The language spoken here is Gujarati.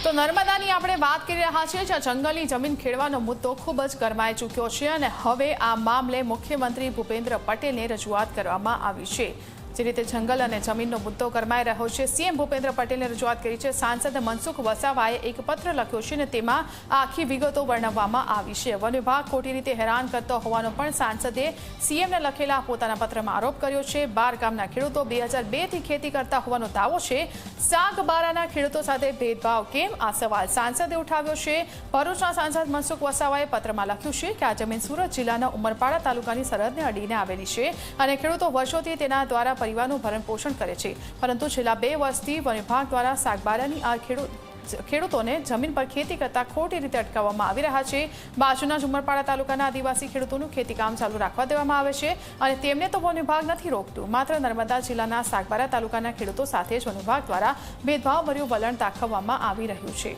તો નર્મદાની આપણે વાત કરી રહ્યા છીએ, જ્યાં જંગલની જમીન ખેડવાનો મુદ્દો ખૂબ જ ગરમાઈ ચૂક્યો છે અને હવે આ મામલે મુખ્યમંત્રી ભૂપેન્દ્ર પટેલને રજૂઆત કરવામાં આવી છે। જે રીતે જંગલ અને જમીનનો મુદ્દો ગરમાઈ રહ્યો છે, સીએમ ભૂપેન્દ્ર પટેલને રજૂઆત કરી છે। સાંસદ મનસુખ વસાવાએ એક પત્ર લખ્યો છે અને તેમાં આખી વિગતો વર્ણવવામાં આવી છે। વન વિભાગ ખોટી રીતે હેરાન કરતો હોવાનો પણ સાંસદે સીએમને લખેલા પોતાના પત્રમાં આરોપ કર્યો છે। 12 ગામના ખેડૂતો 2002થી ખેતી કરતા હોવાનો દાવો છે। સાગબારાના ખેડૂતો સાથે ભેદભાવ કેમ? આ સવાલ સાંસદે ઉઠાવ્યો છે। ભરૂચના સાંસદ મનસુખ વસાવાએ પત્રમાં લખ્યું છે કે આ જમીન સુરત જિલ્લાના ઉમરપાડા તાલુકાની સરહદને અડીને આવેલી છે અને ખેડૂતો વર્ષોથી તેના દ્વારા પરિવારનું ભરણ પોષણ કરે છે, પરંતુ છેલ્લા 2 વર્ષથી વન વિભાગ દ્વારા સાગબારાની આ ખેડૂતોને જમીન પર ખેતી કરતા ખોટી રીતે અટકાવવામાં આવી રહ્યા છે। બાજુના ઉમરપાડા તાલુકાના આદિવાસી ખેડૂતોનું ખેતીકામ ચાલુ રાખવા દેવામાં આવે છે અને તેમને તો વન વિભાગ નથી રોકતું, માત્ર નર્મદા જિલ્લાના સાગબારા તાલુકાના ખેડૂતો સાથે જ વન વિભાગ દ્વારા ભેદભાવભર્યું વલણ દાખવવામાં આવી રહ્યું છે।